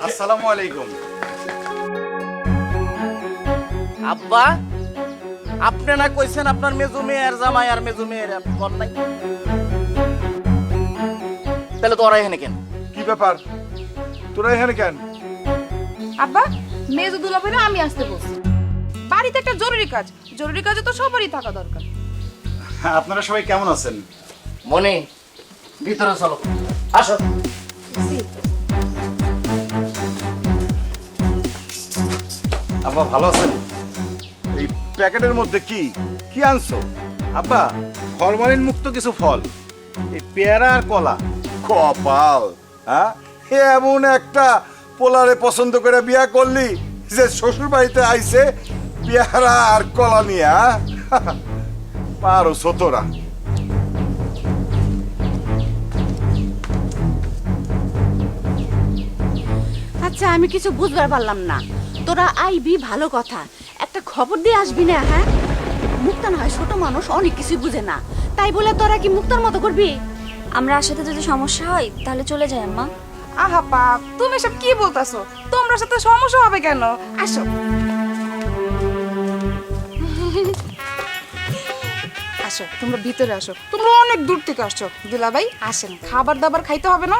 আসসালামু আলাইকুম। আব্বা, আপনি না কইছেন আপনার মেজু মেয়ের জামাই আর মেজু মেয়ের কল নাই, তাহলে তো ওরা এখানে কেন? কি ব্যাপার, তোরা এখানে কেন? আব্বা, মেজো দুলাভাইরা আমি আসতে বলছি। বাড়িতে একটা জরুরি কাজ, জরুরি কাজে তো সবারই থাকা দরকার। আপনারা সবাই কেমন আছেন? মনে ভিতরে চলো, আসো। আব্বা ভালো আছেন? এই প্যাকেটের মধ্যে কি কি আনছো? আব্বা, ফরমালিন মুক্ত কিছু ফল, এই পেয়ারা আর কলা। কপাল, হ্যাঁ, এমন একটা পোলারে পছন্দ করে বিয়া করলি যে শ্বশুর বাড়িতে আইছে পেয়ারা আর কলা নিয়ে। পারো ছোটরা। আচ্ছা, আমি কিছু বুঝবার পারলাম না। তোরা আইবি ভালো কথা, একটা খবর দিয়ে আসবি না? হ্যাঁ, মুক্তা না হয় ছোট মানুষ, অনেক কিছু বুঝে না, তাই বলে তোরা কি মুক্তার মতো করবি? আমরা আসাতে যদি সমস্যা হয় তাহলে চলে যাই আম্মা। আহা বাপ, তুমি এসব কি বলতাছো? তোমরা সাথে সমস্যা হবে কেন? আসো আসো, তোমরা ভিতরে আসো। তোমরা অনেক দূর থেকে আসছো। দুলাভাই আসেন, খাবার দাবার খাইতে হবে না?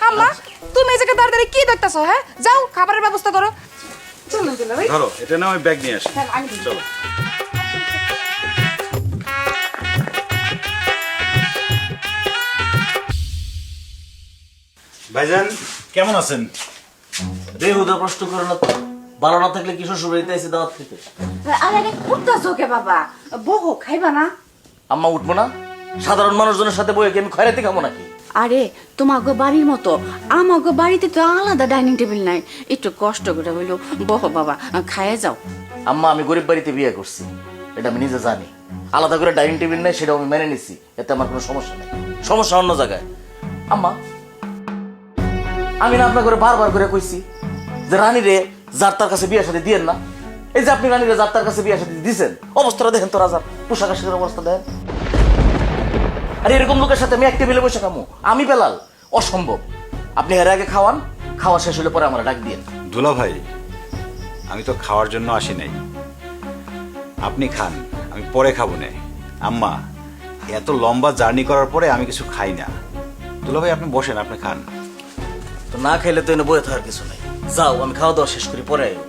আম্মা, তুমি এই জায়গায় দাঁড়িয়ে কি দেখতেছো? হ্যাঁ, যাও খাবারের ব্যবস্থা করো। চলুন দুলাভাই। ধরো এটা, না আমি ব্যাগ নিয়ে আসি। হ্যাঁ, আমি দিই। চলো। ভাইজান কেমন আছেন? বেহুদা প্রশ্ন করো না তো, ভালো না থাকলে কি শ্বশুর বাড়িতে এসে দাওয়াত খেতে? আরে উঠতাছো কে বাবা? বহু খাইবা না? আম্মা উঠবো না? সাধারণ মানুষজনের সাথে বইয়ে কি আমি খয়রাতি খাবো নাকি? আরে তোমাকে বাড়ির মতো আমাকে বাড়িতে তো আলাদা ডাইনিং টেবিল নাই, একটু কষ্ট করে হইলো বহ বাবা, খাইয়ে যাও। আম্মা, আমি গরিব বাড়িতে বিয়ে করছি, এটা আমি নিজে জানি। আলাদা করে ডাইনিং টেবিল নেই, সেটাও আমি মেনে নিছি, এতে আমার কোনো সমস্যা নেই। সমস্যা অন্য জায়গায়। আম্মা, আমি না আপনার করে বারবার করে কইছি যে রানীরে যার তার কাছে বিয়ে সাথে দিয়েন না। এই যে আপনি রানীরে যার তার কাছে বিয়ে সাথে দিয়েছেন, অবস্থাটা দেখেন তো রাজার, পোশাক আশাকের অবস্থা দেখেন। আর এরকম লোকের সাথে আমি এক টেবিলে বসে খামু? আমি বেলাল? অসম্ভব। আপনি এর আগে খাওয়ান, খাওয়া শেষ হলে পরে আমার ডাক দিয়ে। দুলা ভাই, আমি তো খাওয়ার জন্য আসি নাই, আপনি খান, আমি পরে খাবো না। আম্মা, এত লম্বা জার্নি করার পরে আমি কিছু খাই না। দুলা ভাই আপনি বসেন, আপনি খান। তো না খাইলে তো এনে বয়ে থাকার কিছু নাই। যাও, আমি খাওয়া দাওয়া শেষ করি, পরে আইও।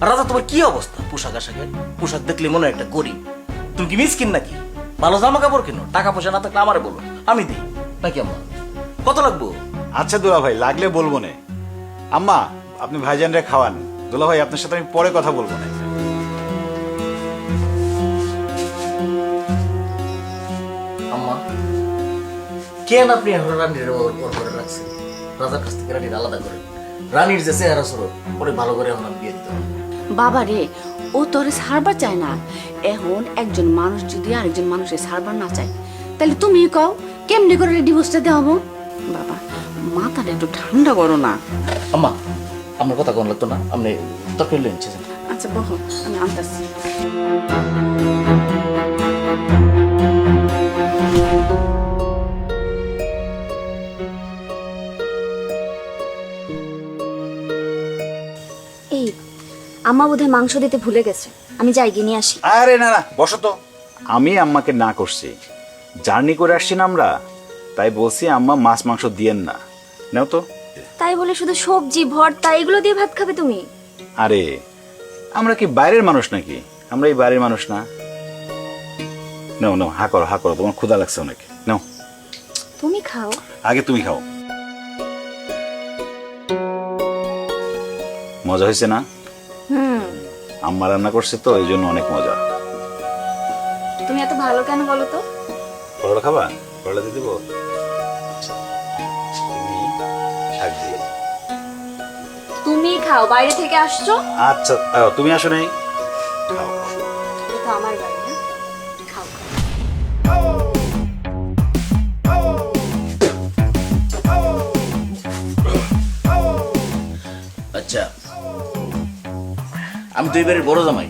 আর রাজা, তোমার কি অবস্থা? পোশাক আশাকে, পোশাক দেখলে মনে হয় একটা গরিব। তুমি কি মিসকিন নাকি? ভালো জামা কাপড় কেন, টাকা পয়সা না থাকলে আমারে বলো, আমি দিই নাকি? আম্মা, কত লাগবো? আচ্ছা দুলা ভাই, লাগলে বলবো না। আম্মা, আপনি ভাইজানরে খাওয়ান। দুলা ভাই, আপনার সাথে আমি পরে কথা বলবো না। আম্মা, কেন আপনি এখন রানীর ওর করে রাখছেন? রাজার কাছ থেকে রানীর আলাদা করেন। রানীর যে চেহারা স্বরূপ, ওরে ভালো করে এখন আমি বিয়ে দিতে হবে। বাবা রে, ও তোরে ছাড়বার চায় না। এখন একজন মানুষ যদি আরেকজন মানুষের ছাড়বার না চায়, তাহলে তুমি কও কেমনি করে ডিভোর্সটা দেওয়াবো? বাবা, মাথাটা একটু ঠান্ডা করো না। আম্মা, আমার কথা কোন লাগতো না, আপনি তরকারি লয়ে নিচ্ছেন। আচ্ছা বহ, আমি আনতেছি। এই আম্মা বোধহয় মাংস দিতে ভুলে গেছে, আমি যাই গিয়ে নিয়ে আসি। আরে না না, বসো তো। আমি আম্মাকে না করছি, জার্নি করে আসছি না আমরা, তাই বলছি আম্মা মাছ মাংস দিয়েন না। নাও তো। তাই বলে শুধু সবজি ভর্তা এগুলো দিয়ে ভাত খাবে তুমি? আরে আমরা কি বাইরের মানুষ নাকি? আমরা এই বাইরের মানুষ না। নাও নাও, হা করো হা করো, তোমার ক্ষুধা লাগছে অনেক। নাও, তুমি খাও। আগে তুমি খাও। মজা হয়েছে না? আম্মা রান্না করছে তো, এই জন্য অনেক মজা। তুমি এত ভালো কেন বলো তো? করলা খাবা? করলা দিয়ে দেবো? তুমি শাক দিয়ে। তুমি খাও, বাইরে থেকে আসছো। আচ্ছা, তুমি আসো নাই? খাও খাও। এটা তো আমার বাড়ি, হ্যাঁ? খাও খাও। আচ্ছা, আমি তো এবারে বড় জামাই।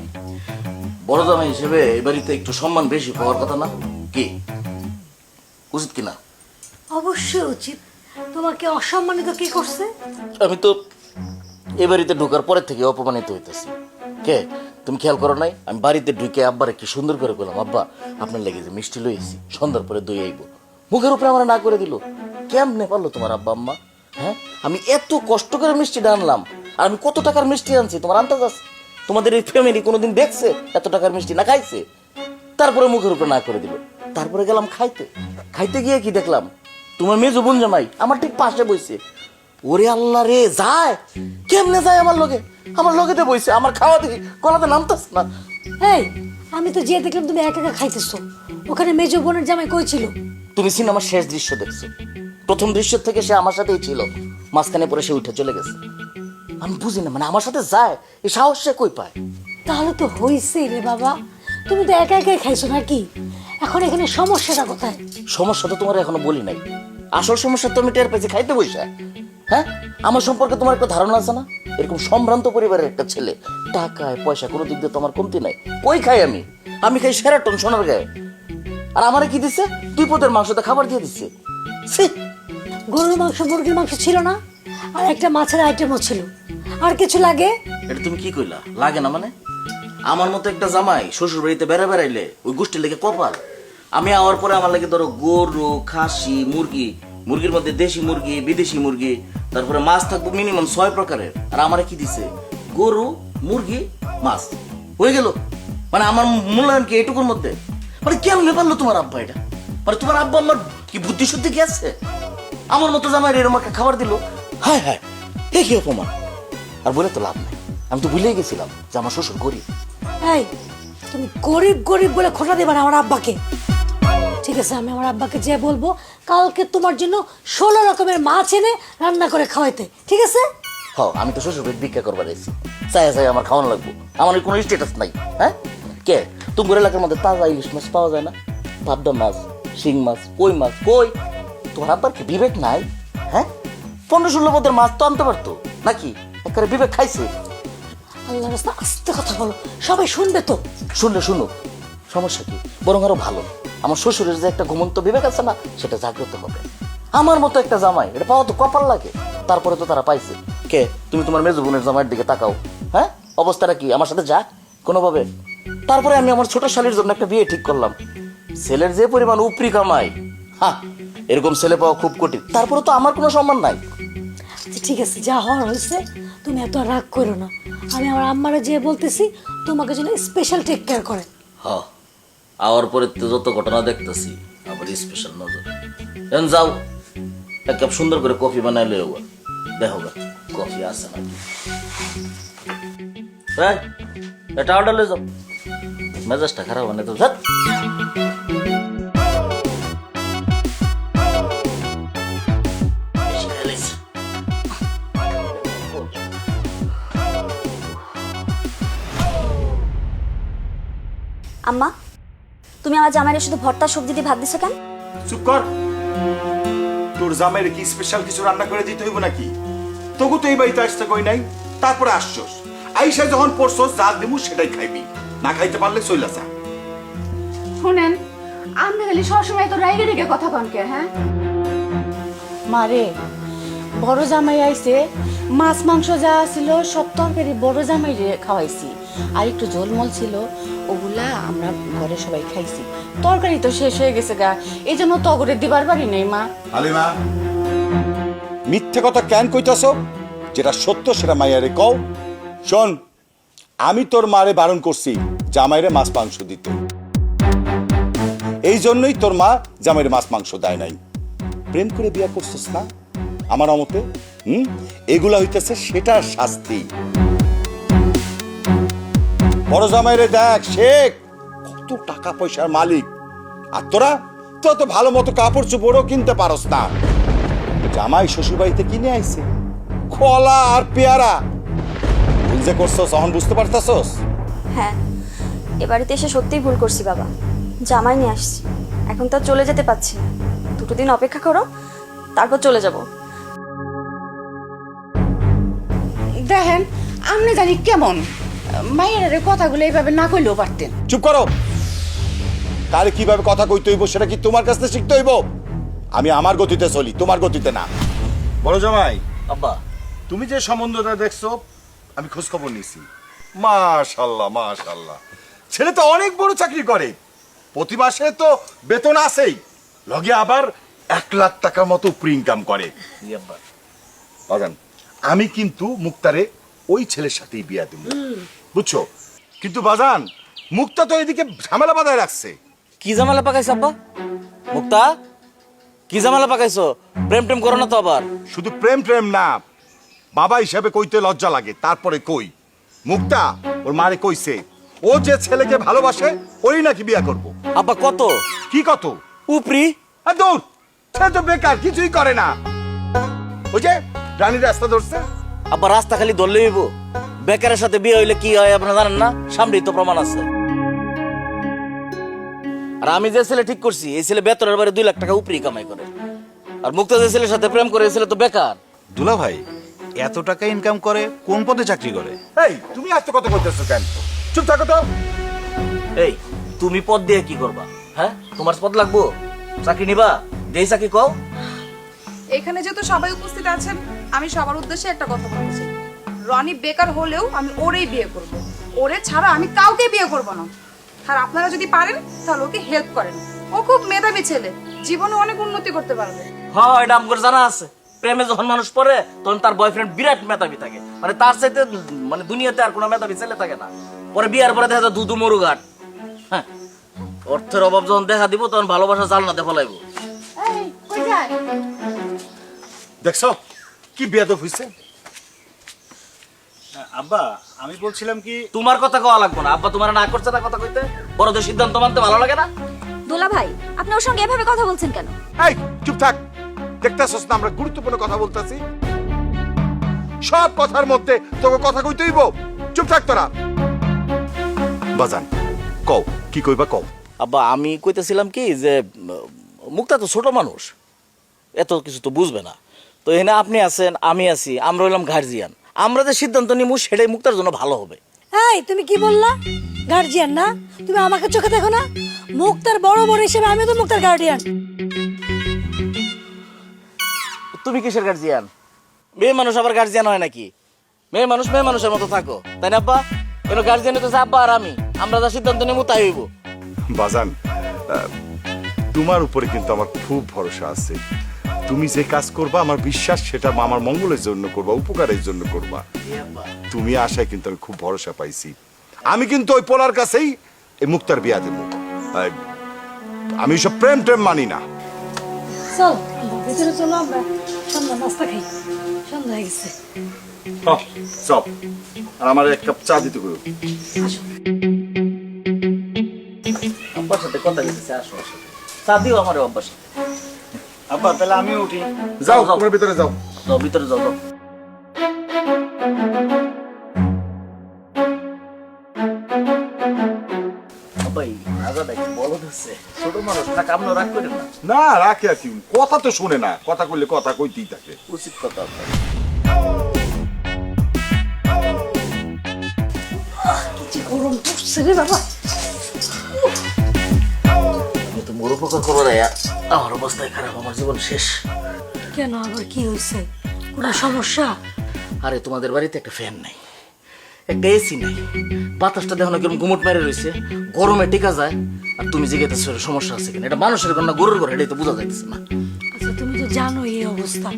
বড় জামাই হিসেবে এই বাড়িতে একটু সম্মান বেশি পাওয়ার কথা না? কি উচিত কিনা? অবশ্যই উচিত। তোমাকে অসম্মানিত কি করছে? আমি তো এ বাড়িতে ঢোকার পরের থেকে অপমানিত হইতেছি। কে তুমি খেয়াল করো নাই? আমি বাড়িতে ঢুকে আব্বারে কি সুন্দর করে বললাম, আব্বা আপনার লেগে যে মিষ্টি লইছি সন্ধ্যার পরে দই আইব, মুখের উপরে আমার না করে দিল। কেমনে পারলো তোমার আব্বা আম্মা? হ্যাঁ, আমি এত কষ্ট করে মিষ্টিটা আনলাম, আর আমি কত টাকার মিষ্টি আনছি তোমার আন্দাজ আছে? তোমাদের এই ফ্যামিলি কোনোদিন দেখছে এত টাকার মিষ্টি? না খাইছে। তারপরে মুখের উপরে না করে দিল। তারপরে গেলাম খাইতে, খাইতে গিয়ে কি দেখলাম, তোমার মেজো বোন জামাই আমার ঠিক পাশে বইছে। ওরে আল্লাহ রে, যায় কেমনে যায় আমার লগে? আমার লগেতে বইছে, আমার খাওয়া দেখি গলাতে নামতাস না। এই, আমি তো যে দেখলাম তুমি একা একা খাইতেছো, ওখানে মেজো বোনের জামাই কই ছিল? তুমি সিনেমার শেষ দৃশ্য দেখছো? প্রথম দৃশ্য থেকে সে আমার সাথেই ছিল, মাঝখানে পরে সে উঠে চলে গেছে। আমি বুঝি না, মানে আমার সাথে যায় এই সাহস সে কই পায়? তাহলে তো হইছে রে বাবা, তুমি তো একা একাই খাইছো নাকি? এখন এখানে সমস্যাটা কোথায়? সমস্যা তো তোমার এখনো বলি নাই। আসল সমস্যা তো আমি টের পেয়েছি খাইতে বসে। হ্যাঁ, আমার সম্পর্কে তোমার একটা ধারণা আছে না? এরকম সম্ভ্রান্ত পরিবারের একটা ছেলে, টাকায় পয়সা কোনো দিক দিয়ে তোমার কমতি নাই। কই খাই আমি? আমি খাই সেরাটন সোনার গায়ে। আর আমারে কি দিছে? 2 পদের মাংসতে খাবার দিয়ে দিচ্ছে। ছি! গরুর মাংস মুরগির মাংস ছিল না, আর একটা মাছের আইটেমও ছিল। আর কিছু লাগে? এটা তুমি কি কইলা? লাগে না মানে? আমার মতো একটা জামাই শ্বশুর বাড়িতে বেড়াইলে ওই গোষ্ঠীর লেগে কপাল। আমি আওয়ার পরে আমার লাগে ধরো গরু, খাসি, মুরগি, মুরগির মধ্যে দেশি মুরগি, বিদেশি মুরগি, তারপরে মাছ থাকবো মিনিমাম 6 প্রকারের। আর আমারে কি দিছে? গরু, মুরগি, মাছ। হয়ে গেল। মানে আমার মূল্যায়ন কি এটুকুর মধ্যে? মানে কেমনে পারলো তোমার আব্বা এটা? মানে তোমার আব্বা আমার কি বুদ্ধি শুদ্ধি কি আছে? আমার মতো জামাই এরকম একটা খাবার দিল। হায় হায়, এ কি অপমান! আর বলে তো লাভ নাই, আমি তো ভুলেই গেছিলাম যে আমার শ্বশুর গরিব। এই, তুমি গরিব গরিব বলে খোটা দেবে না আমার আব্বাকে। ঠিক আছে, আমি আমার আব্বাকে যে বলবো কালকে তোমার জন্য 16 রকমের মাছ এনে রান্না করে খাওয়াইতে, ঠিক আছে? হ, আমি তো শ্বশুর বাড়ি ভিক্ষা করবার এসেছি, চাই চাই আমার খাওয়ানো লাগবো। আমার কোনো স্ট্যাটাস নাই। হ্যাঁ, কে তোমার এলাকার মধ্যে তাজা ইলিশ মাছ পাওয়া যায় না? পাবদা মাছ, শিং মাছ, কই মাছ কই? তোমার আব্বার কি বিবেক নাই? হ্যাঁ, 15-16 পদের মাছ তো আনতে পারতো নাকি? একেবারে বিবেক খাইছে। আল্লাহর রাস্তা, আস্তে কথা বলো, সবাই শুনবে তো। শুনলে শুনুক, সমস্যা কি? বরং আরো ভালো, আমার শ্বশুরের যে একটা ঘুমন্ত বিবেক আছে না, সেটা জাগ্রত হবে। আমার মতো একটা জামাই, এটা পাওয়া তো কপাল লাগে। তারপরে তো তারা পাইছে। কে তুমি তোমার মেজো বোনের জামাইয়ের দিকে তাকাও। হ্যাঁ, অবস্থাটা কি আমার সাথে যা কোনোভাবে? তারপরে আমি আমার ছোট শালীর জন্য একটা বিয়ে ঠিক করলাম। ছেলের যে পরিমাণ উপরি কামাই, হ্যাঁ, এরকম ছেলে পাওয়া খুব কঠিন। তারপরে তো আমার কোনো সম্মান নাই। আচ্ছা ঠিক আছে, যা হওয়ার হয়েছে, তুমি এত রাগ করো না। আমি আমার আম্মারা যে বলতেছি তোমাকে যেন স্পেশাল টেক কেয়ার করে। হ্যাঁ, আওয়ার পরে তো যত ঘটনা দেখতেছি আবার স্পেশাল নজর। এখন যাও, এক কাপ সুন্দর করে কফি বানাই লইও, দেখো গা কফি আছে নাকি। এটা অর্ডার লয়ে যাও, মেজাজটা খারাপ মানে তো। আম্মা, তুমি আমার জামাইয়ের শুধু ভর্তা সবজি দিয়ে ভাত দিছো কেন? চুপ কর। তোর জামাইরে কি স্পেশাল কিছু রান্না করে দিতে হইব নাকি? তবু তো এই বাড়িতে আসতে কই নাই, তারপরে আসছস। আইসা যখন পড়ছস যা দিমু সেটাই খাইবি, না খাইতে পারলে চইলা যা। শুনেন, আপনি খালি সবসময় তো রাইগে রেগে কথা কনকে। হ্যাঁ, মারে, বড় জামাই আইছে, মাছ মাংস যা ছিল সব তরকারি বড় জামাই খাওয়াইছি। আর একটু ঝোলমল ছিল, ওগুলা আমরা ঘরে সবাই খাইছি। তরকারি তো শেষ হয়ে গেছে গা, এই জন্য তগরে দিবার পারি নেই মা। হালিমা, মিথ্যে কথা কেন কইতাছ? যেটা সত্য সেটা মাইয়ারে কও। শোন, আমি তোর মারে বারণ করছি জামাইরে মাছ মাংস দিতে। এই জন্যই তোর মা জামাইরে মাছ মাংস দেয় নাই। প্রেম করে বিয়ে করছিস না আমার মতে? এগুলা হইতেছে সেটার শাস্তি। বড় জামাইরে দেখ, শেখ কত টাকা পয়সার মালিক। আর তোরা তো ভালো মতো কাপড় চোপড়ও কিনতে পারস না। জামাই শ্বশুর বাড়িতে কিনে আইছে কলা আর পেয়ারা। ভুল যে করছস তখন বুঝতে পারতাছস? হ্যাঁ, এ বাড়িতে এসে সত্যিই ভুল করছি বাবা। জামাই নিয়ে আসছি, এখন তো আর চলে যেতে পারছি না। 2 দিন অপেক্ষা করো, তারপর চলে যাব। দেখেন, আপনি জানি কেমন মায়ের কথাগুলো এইভাবে না কইলেও পারতেন। চুপ করো। কারে কিভাবে কথা কইতে হইব সেটা কি তোমার কাছ থেকে শিখতে হইব? আমি আমার গতিতে চলি, তোমার গতিতে না। বড় জামাই, আব্বা তুমি যে সম্বন্ধটা দেখছো আমি খোঁজ খবর নিছি। মাশাআল্লাহ মাশাআল্লাহ, ছেলে তো অনেক বড় চাকরি করে, প্রতি মাসে তো বেতন আছেই, লগে আবার 1 লাখ টাকার মতো উপরি ইনকাম করে। জি আব্বা। বাজান, আমি কিন্তু মুক্তারে ওই ছেলের সাথেই বিয়া দেব, বুঝছো? কিন্তু বাজান, মুক্তা তো এদিকে ঝামেলা বাঁধায় রাখছে। কি ঝামেলা পাকাইছো আব্বা? মুক্তা কি ঝামেলা পাকাইছো? প্রেম টেম করো না তো আবার? শুধু প্রেম প্রেম না, বাবা হিসাবে কইতে লজ্জা লাগে, তারপরে কই। মুক্তা ওর মারে কইছে ও যে ছেলেকে ভালোবাসে ওই নাকি বিয়া করব। আব্বা কত? কি কত? উপরি? আর দৌড়, ছেলে তো বেকার, কিছুই করে না। ওই যে রানীর রাস্তা ধরছে। আব্বা রাস্তা খালি ধরলে হইব? বেকারের সাথে বিয়ে হইলে কি হয় আপনারা জানেন না? সামনেই তো প্রমাণ আছে। আর আমি যে ছেলে ঠিক করছি এই ছেলে বেতনের বারে 2 লাখ টাকা উপরি কামাই করে, আর মুক্তা যে ছেলের সাথে প্রেম করে এই ছেলে তো বেকার। দুলা ভাই এত টাকা ইনকাম করে, কোন পদে চাকরি করে? এই তুমি আজ তো কত বলতেছো কেন? চুপ থাকো তো। এই তুমি পদ দিয়ে কি করবা? হ্যাঁ, তোমার পদ লাগবো? চাকরি নিবা? যেই চাকরি কও। এখানে যেহেতু সবাই উপস্থিত আছেন, আমি সবার উদ্দেশ্যে একটা কথা বলতে চাই। রনি বেকার হলেও আমি ওরেই বিয়ে করব, ওরে ছাড়া আমি কাউকে বিয়ে করব না। আর আপনারা যদি পারেন তাহলে ওকে হেল্প করেন, ও খুব মেধাবী ছেলে, জীবনে অনেক উন্নতি করতে পারবে। হ্যাঁ, এটা আমার জানা আছে। প্রেমে যখন মানুষ পড়ে তখন তার বয়ফ্রেন্ড বিরাট মেধাবী থাকে, মানে তার চাইতে মানে দুনিয়াতে আর কোনো মেধাবী ছেলে থাকে না। পরে বিয়ার পরে দেখা যায় দুধু মরুঘাট। হ্যাঁ, অর্থের অভাব যখন দেখা দিব তখন ভালোবাসা জালনাতে ফলাইব। এই কই যায়? দেখছো কি বেয়াদব হইছে? আব্বা আমি বলছিলাম কি, তোমার কথা কওয়া লাগবে না। আব্বা তোমার না করছে না কথা কইতে? বড়দের সিদ্ধান্ত মানতে ভালো লাগে না? দোলা ভাই, আপনি ওর সঙ্গে এভাবে কথা বলছেন কেন? এই চুপ থাক, দেখতেছস না আমরা গুরুত্বপূর্ণ কথা বলতেছি? সব কথার মধ্যে তোকে কথা কইতেইব, চুপ থাক তোরা। বাজান কও, কি কইবা কও। আব্বা আমি কইতেছিলাম কি যে মুক্তা তো ছোট মানুষ, এত কিছু তো বুঝবে না। তো এখানে আপনি আছেন, আমি আছি, আমরা হইলাম গার্জিয়ান। আমরা যে সিদ্ধান্ত নিব সেটাই মুক্তার জন্য ভালো হবে। এই তুমি কি বললা? গার্জিয়ান না? তুমি আমাকে চোখে দেখো না? মুক্তার বড় বড় হিসেবে আমি তো মুক্তার গার্ডিয়ান। তুমি কিসের গার্জিয়ান? মেয়ে মানুষ আবার গার্জিয়ান হয় নাকি? মেয়ে মানুষ মেয়ে মানুষের মতো থাকো, তাই না আব্বা? কেন গার্জিয়ান হইতেছে আব্বা আর আমি, আমরা যা সিদ্ধান্ত নেবো তাই হইব। বাজান, তোমার উপরে কিন্তু আমার খুব ভরসা আছে। তুমি যে কাজ করবা আমার বিশ্বাস সেটা আমার মঙ্গলের জন্য করবা, উপকারের জন্য করবা। তুমি আশায় কিন্তু আমি খুব ভরসা পাইছি। আমি কিন্তু ওই পোলার কাছেই এই মুক্তার বিয়া দেব। আমি সব প্রেম টেম মানি না। চল ভিতরে চলো, আমরা সন্ধ্যা নাস্তা খাই, সন্ধ্যা হয়ে গেছে। সব আর আমার 1 কাপ চা দিতে করো। আসো। আব্বার সাথে কথা বলতেছে, আসো আসো, চা দিও আমার আব্বার সাথে। আব্বা তাহলে আমিও উঠি। যাও তোমার ভিতরে যাও। যাও ভিতরে যাও, যাও। আব্বাই আজাদ একটু বলদ হচ্ছে, ছোট মানুষ থাক, আপনিও রাগ করেন না। না রাখে আর কি, কথা তো শুনে না, কথা কইলে কথা কইতেই থাকে। উচিত কথা আপনার। কি গরম পড়ছে রে বাবা। আমি তো মোর উপকার করবো না, আমার অবস্থায় খারাপ, আমার জীবন শেষ। কেন আবার কি হয়েছে? কোনো সমস্যা? আরে তোমাদের বাড়িতে একটা ফ্যান নাই, একটা এসি নাই, বাতাসটা দেখো না কিরকম গুমট মেরে রয়েছে, গরমে টিকা যায়। আর তুমি জিজ্ঞেস সমস্যা আছে কিনা? এটা মানুষের ঘর না গরুর ঘর, এটাই তো বোঝা যাইতেছে না। আচ্ছা তুমি তো জানো এই অবস্থা,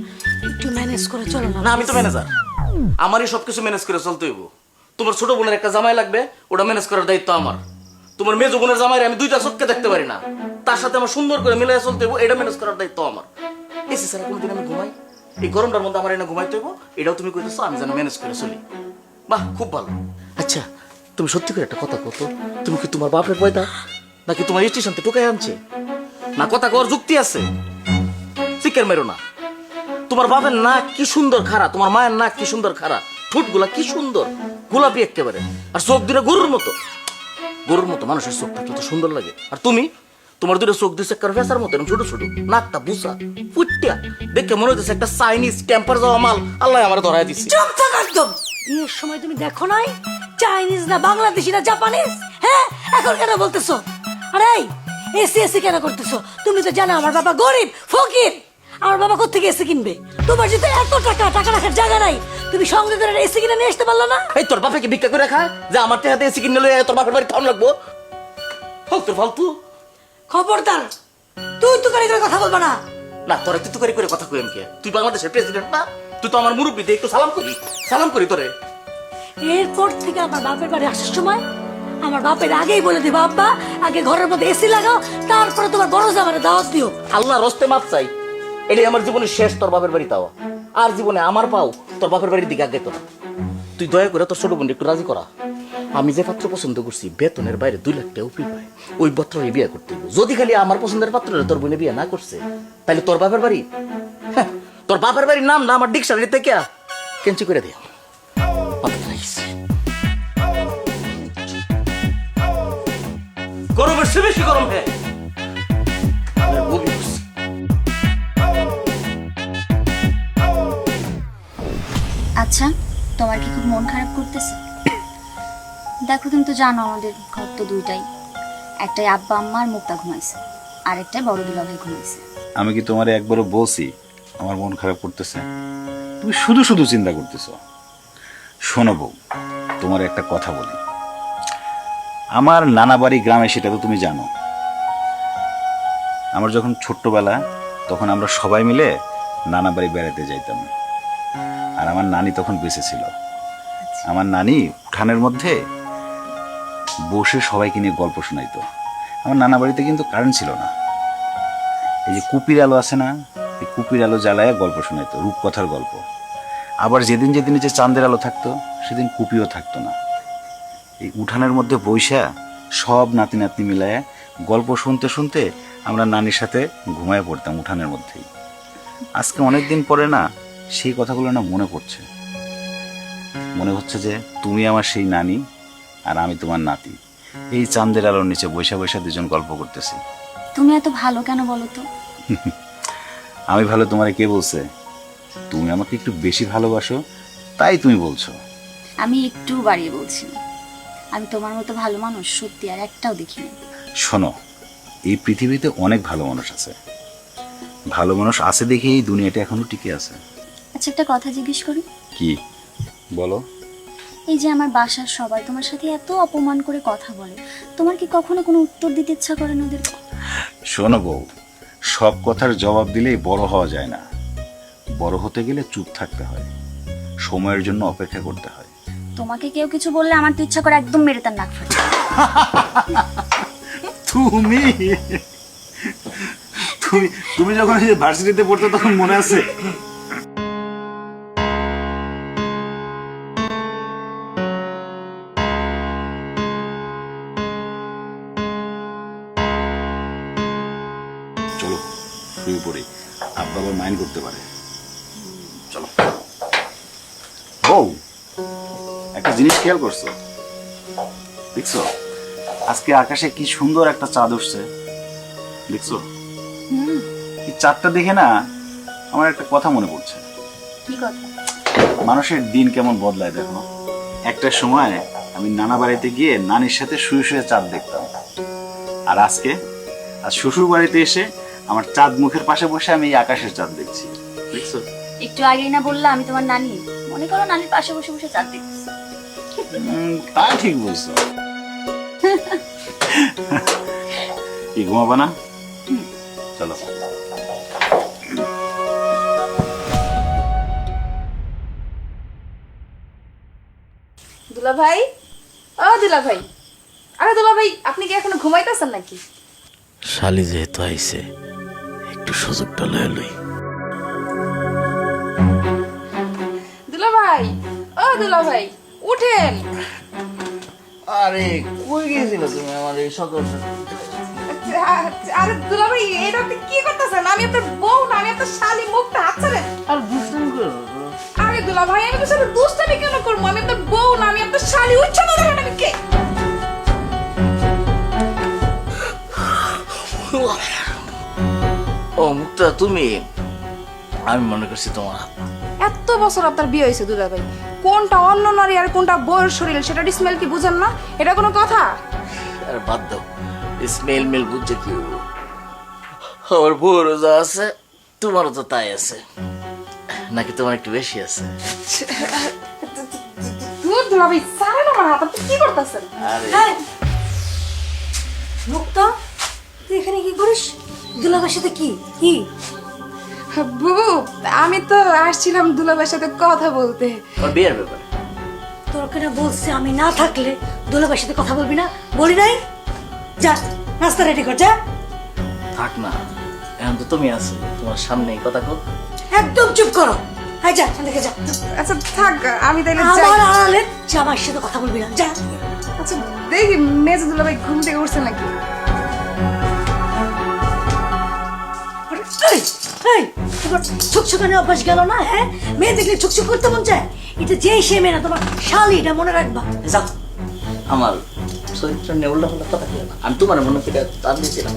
একটু ম্যানেজ করে চলো না। না আমি তো ম্যানেজার, আমারই সবকিছু ম্যানেজ করে চলতে হইব। তোমার ছোট বোনের একটা জামাই লাগবে, ওটা ম্যানেজ করার দায়িত্ব আমার। তোমার মেজো বোনের জামাইরে আমি 2টা চোখকে দেখতে পারি না, তার সাথে আমার সুন্দর করে মিলাই চলতে হইব, এটা ম্যানেজ করার দায়িত্ব আমার। এসি ছাড়া কোনোদিন আমি ঘুমাই? এই গরমটার মধ্যে আমার এনে ঘুমাইতে হইব, এটাও তুমি কইতেছো আমি যেন ম্যানেজ করে চলি। বাহ, খুব ভালো। আচ্ছা তুমি সত্যি করে একটা কথা কত, তুমি কি তোমার বাপের পয়দা নাকি তোমার স্টেশন থেকে টোকাই আনছে? না কথা কর যুক্তি আছে, চিকের মেরো না। তোমার বাপের নাক কি সুন্দর খাড়া, তোমার মায়ের নাক কি সুন্দর খাড়া, ঠোঁটগুলা কি সুন্দর গোলাপি একেবারে, আর চোখ দুটো গরুর মতো। গরুর মতো মানুষের চোখ থাকলে তো সুন্দর লাগে। আর তুমি, তোমার দুটো চোখ দিচ্ছে একটা ফেসার মতো, ছোট ছোট, নাকটা বুসা ফুটিয়া, দেখে মনে হচ্ছে একটা চাইনিজ টেম্পার যাওয়া মাল আল্লাহ আমার ধরাই দিচ্ছে। চুপ থাক একদম। বিয়ের সময় তুমি দেখো নাই চাইনিজ না বাংলাদেশি না জাপানিজ? হ্যাঁ, এখন কেন বলতেছো? আরে এসি এসি কেন করতেছো? তুমি তো জানো আমার বাবা গরিব ফকির, আমার বাবা কোত্থেকে এসি কিনবে? তোমার যদি এত টাকা, টাকা রাখার জায়গা নাই, তুমি সঙ্গে করে এসি কিনে নিয়ে আসতে পারলো না? এই তোর বাপে কি ভিক্ষা করে খায় যে আমার টাকাতে এসি কিনে লইয়া তোর বাপের বাড়ি খাওয়ান লাগবো? ফালতু ফালতু। খবরদার, তুই তো করে কথা বলবা না। না তোরা তুই করে কথা কই আমি কে? তুই বাংলাদেশের প্রেসিডেন্ট না? তুই তো আমার মুরব্বী, একটু সালাম করি তোরে। এরপর থেকে আমার বাপের বাড়ি আসার সময় আমার বাপের আগেই বলে দিবা, আব্বা আগে ঘরের মধ্যে এসি লাগাও, তারপরে তোমার বড় জামাইরে দাওয়াত দিও। আল্লাহ রস্তে মাপ চাই, এটাই আমার জীবনের শেষ তোর বাপের বাড়ি তাওয়া। আর জীবনে আমার পাও তোর বাপের বাড়ির দিকে আগে তোরা। তুই দয়া করে তোর ছোট বোন একটু রাজি করা। আমি যে পাত্র পছন্দ করছি বেতনের বাইরে 2 লাখ টাকা উপরি পায়, ওই পাত্রে বিয়ে করতে হবে। যদি খালি আমার পছন্দের পাত্র তোর বোনে বিয়ে না করছে, তাহলে তোর বাপের বাড়ি, তোর বাপের বাড়ির নাম না আমার ডিকশনারি থেকে কেঞ্চি করে দিও। গরমের চেয়ে বেশি গরম হ্যাঁ। আচ্ছা, তোমার কি খুব মন খারাপ করতেছে? দেখো, তুমি তো জানো আমাদের ঘর তো দুইটাই, একটাই আব্বা আম্মা আর মুক্তা ঘুমাইছে, আর একটাই বড় দুলাভাই ঘুমাইছে। আমি কি তোমারে একবারও বলছি আমার মন খারাপ করতেছে? তুমি শুধু শুধু চিন্তা করতেছো। শোনো বউ, তোমার একটা কথা বলি। আমার নানা বাড়ি গ্রামে, সেটা তো তুমি জানো। আমার যখন ছোট্টবেলা, তখন আমরা সবাই মিলে নানা বাড়ি বেড়াতে যাইতাম। আর আমার নানি তখন বেঁচে ছিল। আমার নানি উঠানের মধ্যে বসে সবাইকে নিয়ে গল্প শোনাইতো। আমার নানা বাড়িতে কিন্তু কারেন্ট ছিল না। এই যে কুপির আলো আছে না, এই কুপির আলো জ্বালায় গল্প শোনাইতো, রূপকথার গল্প। আবার যেদিন যেদিন যে চাঁদের আলো থাকতো, সেদিন কুপিও থাকতো না। এই উঠানের মধ্যে বৈশা সব নাতি নাতনি মিলায় গল্প শুনতে শুনতে আমরা নানির সাথে ঘুমায় পড়তাম উঠানের মধ্যেই। আজকে অনেক দিন পরে না সেই কথাগুলো না মনে পড়ছে। মনে হচ্ছে যে তুমি আমার সেই নানি আর আমি তোমার নাতি, এই চাঁদের আলোর নিচে বৈশা বৈশা দুজন গল্প করতেছি। তুমি এত ভালো কেন বলো তো? আমি ভালো তোমারে কে বলছে? তুমি আমাকে একটু বেশি ভালোবাসো, তাই তুমি বলছো। আমি একটু বাড়িয়ে বলছি, আমি তোমার মতো ভালো মানুষ সত্যি আর একটাও দেখিনি। শোনো, এই পৃথিবীতে অনেক ভালো মানুষ আছে। ভালো মানুষ আছে দেখে এই দুনিয়াটা এখনো টিকে আছে। আচ্ছা, একটা কথা জিজ্ঞেস করি? কি বলো? এই যে আমার বাসার সবাই তোমার সাথে এত অপমান করে কথা বলে, তোমার কি কখনো কোনো উত্তর দিতে ইচ্ছা করে না ওদের? শোনো বউ, সব কথার জবাব দিলেই বড় হওয়া যায় না। বড় হতে গেলে চুপ থাকতে হয়, সময়ের জন্য অপেক্ষা করতে হয়। তোমাকে কেউ কিছু বললে আমার তো ইচ্ছা করে একদম মেরে তার নাক ফাটে। তুমি তুমি তুমি যখন ভার্সিটিতে পড়তে তখন মনে আছে? চলো শুয়ে পড়ি, আব্বা আবার মাইন্ড করতে পারে। চলো। বউ, একটা জিনিস খেয়াল করছো? দেখছো আজকে আকাশে কি সুন্দর একটা চাঁদ উঠছে, দেখছো? এই চাঁদটা দেখে না আমার একটা কথা মনে পড়ছে। কি কথা? মানুষের দিন কেমন বদলায় দেখো। একটা সময় আমি নানা বাড়িতে গিয়ে নানির সাথে শুয়ে শুয়ে চাঁদ দেখতাম, আর আজ শ্বশুর বাড়িতে এসে আমার চাঁদ মুখের পাশে বসে আমি এই আকাশের চাঁদ দেখছি, দেখছো? একটু আগেই না বললা আমি তোমার নানি? মনে করো নানির পাশে বসে বসে চাঁদ দেখতেছি। তা ঠিক বলছো। কি ঘুমাবা না? চলো। দুলাভাই, ও দুলাভাই, আরে দুলাভাই, আপনি কি এখনো ঘুমাইতেছেন নাকি? শালি যেহেতু আইছে, একটু সুযোগটা লয়ে লই। দুলাভাই, ও দুলাভাই, উঠেন। আরে কই গেছিল তুমি আমার এই সকাল? আরে দুলাভাই, এটা আপনি কি করতেছেন? আমি আপনার বউ না, আমি আপনার শালি, মুখটা হাত ছাড়েন। আর বুঝলাম করো। আরে দুলাভাই, আমি তো সাথে দুষ্টামি কেন করবো? আমি আপনার বউ না, আমি আপনার শালি। উচ্চ না দেখেন আমি কে? ও মুক্তা তুমি, আমি মনে করছি তোমার হাত। এত বছর আপনার বিয়ে হয়েছে দুলাভাই, কোনটা অন্য নারী আর কোনটা বউয়ের শরীর সেটা স্মেল কি বুঝেন না? এটা কোনো কথা? আর বাদ দাও, স্মেল মেল বুঝছে কি হইব? আমার বউ রোজা আছে, তোমারও তো তাই আছে, নাকি তোমার একটু বেশি আছে? দূর দুলাভাই ছাড়েন আমার হাত, আপনি কি করতেছেন? আরে হ্যাঁ মুক্তা, তুই এখানে কি করিস? দুলাভাইয়ের সাথে কি কি? বুবু, আমি তো আসছিলাম দুলাভাইয়ের সাথে কথা বলতে। ওর বিয়ের ব্যাপার। তোর কেন বলছে আমি না থাকলে দুলাভাইয়ের সাথে কথা বলবি না? বলি নাই? যা নাস্তা রেডি কর, যা। থাক না, এখন তো তুমি আছো, তোমার সামনে কথা কর। একদম চুপ করো। হ্যাঁ যা, এদিকে যা। আচ্ছা থাক, আমি তাইলে যাই। আমার আড়ালে জামাইয়ের সাথে কথা বলবি না, যা। আচ্ছা দেখি মেজো দুলাভাই ঘুম থেকে উঠছে নাকি। আরে, এই, এই, তোমার ছুকছুকানি অভ্যাস গেল না? হ্যাঁ, মেয়ে দেখলে ছুকছুক করতে মন চায়? এটা যেই সে মেয়ে না, তোমার শালি, এটা মনে রাখবা। যাও, আমার চরিত্র নিয়ে উল্টা কথা বলো না। আমি তোমার মনে থেকে তার দিয়েছিলাম।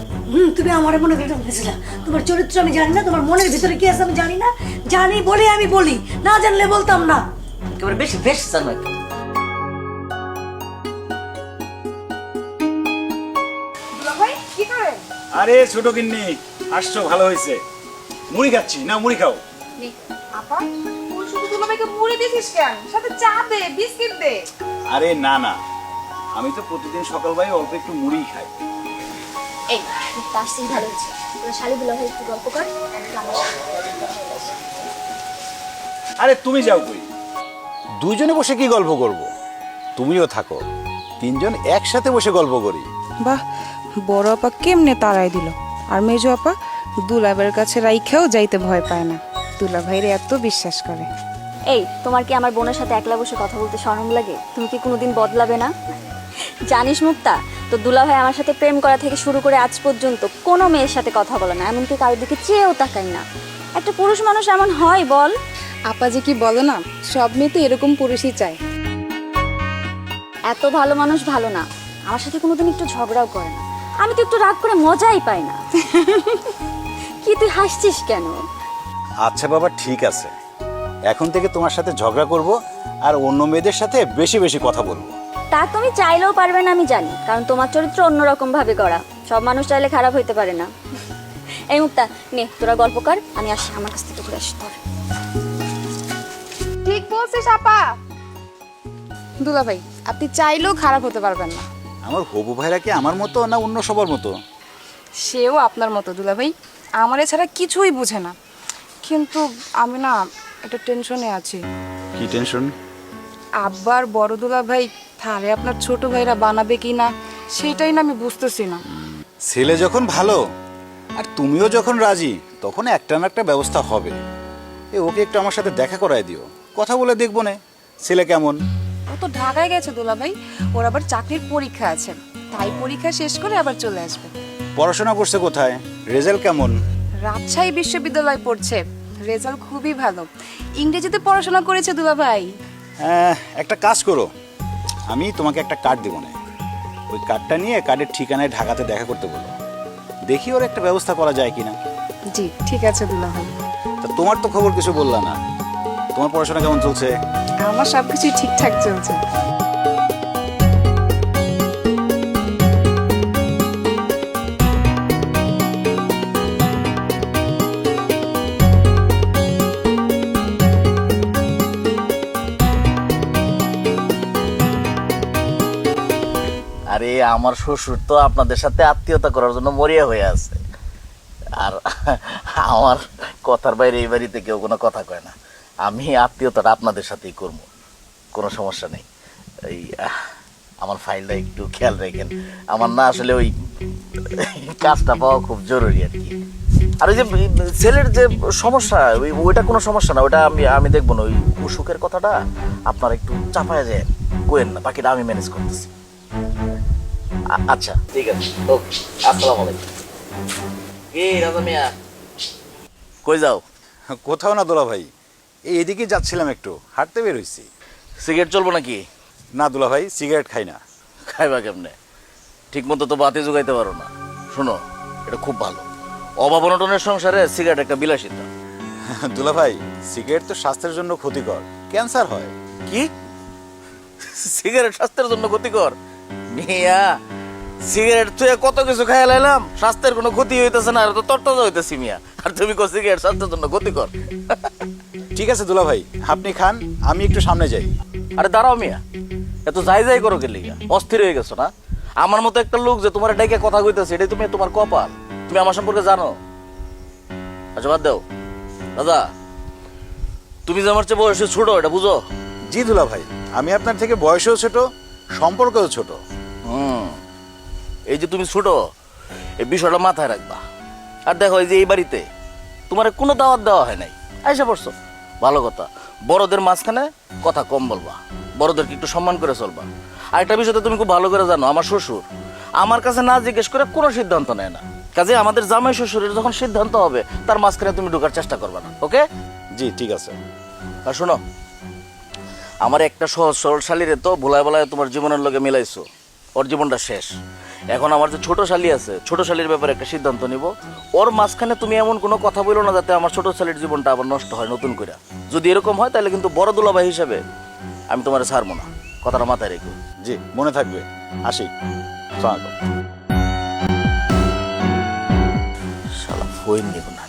তুমি আমার মনে করে ঢুকেছিলা। তোমার চরিত্র আমি জানি না, তোমার মনের ভিতরে কি আছে আমি জানি না। জানি বলে আমি বলি, না জানলে বলতাম না। একেবারে বেশি বেশ জানো একটু। দুলাভাই কি করেন? আরে ছোট গিন্নি, আসছো, ভালো হয়েছে। মুড়ি খাচ্ছি, না মুড়ি খাও। আপা, তুই শুধু দুলাভাইকে মুড়ি দিছিস কেন? সাথে চা দে, বিস্কিট দে। আরে না না, আমি তো প্রতিদিন সকালবেলায় অল্প একটু মুড়ি খাই। এই তার সেই ভালো হচ্ছে, তোরা শালি দুলাভাই একটু গল্প কর, আমি আমার সাথে আরে তুমি যাও কই? দুইজনে বসে কি গল্প করব? তুমিও থাকো, তিনজন একসাথে বসে গল্প করি। বাহ, বড় আপা কেমনে তাড়াই দিল। আর মেজো আপা দুলাভাইয়ের কাছে রাইখাও যাইতে ভয় পায় না, দুলাভাইরে এত বিশ্বাস করে। এই তোমার কি আমার বোনের সাথে একলা বসে কথা বলতে শরম লাগে? তুমি কি কোনোদিন বদলাবে না? জানিস মুক্তা, তো দুলাভাই আমার সাথে প্রেম করা থেকে শুরু করে আজ পর্যন্ত কোনো মেয়ের সাথে কথা বলে না, এমনকি কারোর দিকে চেয়েও তাকাই না। একটা পুরুষ মানুষ এমন হয় বল? আপা যে কি বলো না, সব মেয়ে তো এরকম পুরুষই চায়। এত ভালো মানুষ ভালো না, আমার সাথে কোনোদিন একটু ঝগড়াও করে না। আমি তো একটু রাগ করে মজাই পাই না। কি তুই হাসছিস কেন? আচ্ছা বাবা, ঠিক আছে, এখন থেকে তোমার সাথে ঝগড়া করব আর অন্য মেয়েদের সাথে বেশি বেশি কথা বলবো। তা তুমি চাইলেও পারবে না আমি জানি, কারণ তোমার চরিত্র অন্যরকম ভাবে করা। সব মানুষ চাইলে খারাপ হইতে পারে না। এই মুক্তা, নে তোরা গল্প কর, আমি আসি, আমার কাছ থেকে ঘুরে আসি। তোর ঠিক বলছিস আপা। দুলাভাই, আপনি চাইলেও খারাপ হতে পারবেন না। আমার হবু ভাইরা কি আমার মতো না অন্য সবার মতো? সেও আপনার মতো দুলাভাই, আমার এছাড়া কিছুই বুঝে না। কিন্তু আমি না একটা টেনশনে আছি। কি টেনশন? আব্বার বড় দুলাভাই থারে আপনার ছোট ভাইরা বানাবে কি না, সেটাই না আমি বুঝতেছি না। ছেলে যখন ভালো আর তুমিও যখন রাজি, তখন একটা না একটা ব্যবস্থা হবে। ওকে একটু আমার সাথে দেখা করায় দিও, কথা বলে দেখবো না ছেলে কেমন। ও তো ঢাকায় গেছে দুলাভাই, ওর আবার চাকরির পরীক্ষা আছে, তাই পরীক্ষা শেষ করে আবার চলে আসবে। পড়াশোনা করছে কোথায়? রেজাল্ট কেমন? রাজশাহী বিশ্ববিদ্যালয় পড়ছে, রেজাল্ট খুবই ভালো। ইংরেজিতে পড়াশোনা করেছে দুলাভাই। একটা কাজ করো, আমি তোমাকে একটা কার্ড দেবো না, ওই কার্ডটা নিয়ে কার্ডের ঠিকানায় ঢাকাতে দেখা করতে বলো, দেখি ওর একটা ব্যবস্থা করা যায় কিনা। জি ঠিক আছে দুলাভাই। তা তোমার তো খবর কিছু বললা না, তোমার পড়াশোনা কেমন চলছে? আমার সবকিছু ঠিকঠাক চলছে। আরে আমার শ্বশুর তো আপনাদের সাথে আত্মীয়তা করার জন্য মরিয়া হয়ে আছে, আর আমার কথার বাইরে এই বাড়িতে কেউ কোনো কথা কয় না। আমি আত্মীয়তাটা আপনাদের সাথেই করবো, কোনো সমস্যা নেই। এই আমার ফাইলটা একটু খেয়াল রাখেন, আমার না আসলে ওই কাজটা পাওয়া খুব জরুরি আর কি। আর ওই যে ছেলের যে সমস্যা, ওইটা কোনো সমস্যা না, ওটা আমি দেখবো না। ওই অসুখের কথাটা আপনার একটু চাপায় যায়, কোয়েন না, বাকিটা আমি ম্যানেজ করতেছি। আচ্ছা ঠিক আছে, ওকে, আসসালামু আলাইকুম। কি রাজা মিয়া, কই যাও? কোথাও না দুলা ভাই, এদিকে যাচ্ছিলাম, একটু হাঁটতে বের হইছি। সিগারেট চলবো নাকি? না দুলা ভাই, সিগারেট খাই না। খাইবা কেমনে? ঠিক মতো তো বাতি জোগাইতে পারো না। শোনো, এটা খুব ভালো, অভাব অনটনের সংসারে সিগারেট একটা বিলাসিতা। দুলা ভাই, সিগারেট তো স্বাস্থ্যের জন্য ক্ষতিকর, ক্যান্সার হয়। কি? সিগারেট স্বাস্থ্যের জন্য ক্ষতিকর? মিয়া, সিগারেট তুই কত কিছু খাইয়া লাইলাম, স্বাস্থ্যের কোনো ক্ষতি হইতেছে না, আর তো তরতাজা হইতেছি মিয়া। আর তুমি কষ্ট কি এর স্বাস্থ্যের জন্য ক্ষতিকর। ঠিক আছে দুলা ভাই, আপনি খান, আমি একটু সামনে যাই। আরে দাঁড়াও মিয়া, এত যাই যাই করো গেলি অস্থির হয়ে গেছো না? আমার মতো একটা লোক যে তোমার ডেকে কথা কইতেছে, এটাই তুমি তোমার কপাল। তুমি আমার সম্পর্কে জানো? আচ্ছা বাদ দাও দাদা, তুমি যে আমার চেয়ে বয়সে ছোট, এটা বুঝো? জি দুলা ভাই, আমি আপনার থেকে বয়সেও ছোট, সম্পর্কেও ছোট। এই যে তুমি ছোট, এই বিষয়টা মাথায় রাখবা। আর দেখো, এই যে এই বাড়িতে তোমার কোনো দাওয়াত দেওয়া হয় নাই, আইসা পড়ছো, ভালো কথা। বড়দের মাঝখানে কথা কম বলবা, বড়দেরকে একটু সম্মান করে চলবা। আর একটা বিষয় তো তুমি খুব ভালো করে জানো, আমার শ্বশুর আমার কাছে না জিজ্ঞেস করে কোনো সিদ্ধান্ত নেয় না। কাজে আমাদের জামাই শ্বশুরের যখন সিদ্ধান্ত হবে, তার মাঝখানে তুমি ঢোকার চেষ্টা করবে না, ওকে? জি ঠিক আছে। আর শোনো, আমার একটা সহজ সরল শালীরে তো ভোলায় বলায় তোমার জীবনের লগে মিলাইছো, ওর জীবনটা শেষ। এখন আমার যে ছোট শালী আছে, ছোট শালীর ব্যাপারে একটা সিদ্ধান্ত নিব। ওর মাঝখানে তুমি এমন কোনো কথা বলো না যাতে আমার ছোট শালীর জীবনটা আবার নষ্ট হয় নতুন করে। যদি এরকম হয় তাহলে কিন্তু বড় দুলাভাই হিসাবে আমি তোমার ছাড়বো না, কথাটা মাথায় রেখো। জি মনে থাকবে, আসি। আসসালামু আলাইকুম। শালা ফইন নিব না।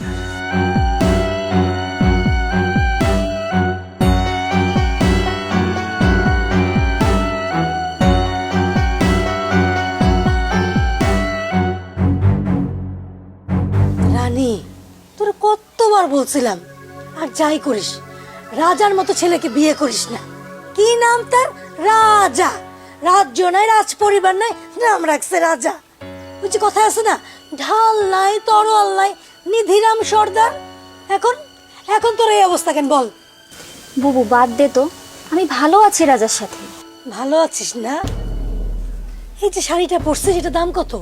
রানী, তোর কতবার বলছিলাম আর যাই করিস রাজার মতো ছেলেকে বিয়ে করিস না। কি নাম তার? রাজা। রাজ্য নাই, রাজ পরিবার নাই, নাম রাখছে রাজা। বুঝছি কথা আছে না, ঢাল নাই, তরোয়াল নাই, নিধিরাম সর্দার। এখন এখন তোর এই অবস্থা কেন বল? বুবু বাদ দে তো, আমি ভালো আছি রাজার সাথে। ভালো আছিস না? এই যে শাড়িটা পরছিস, এটা দাম কত?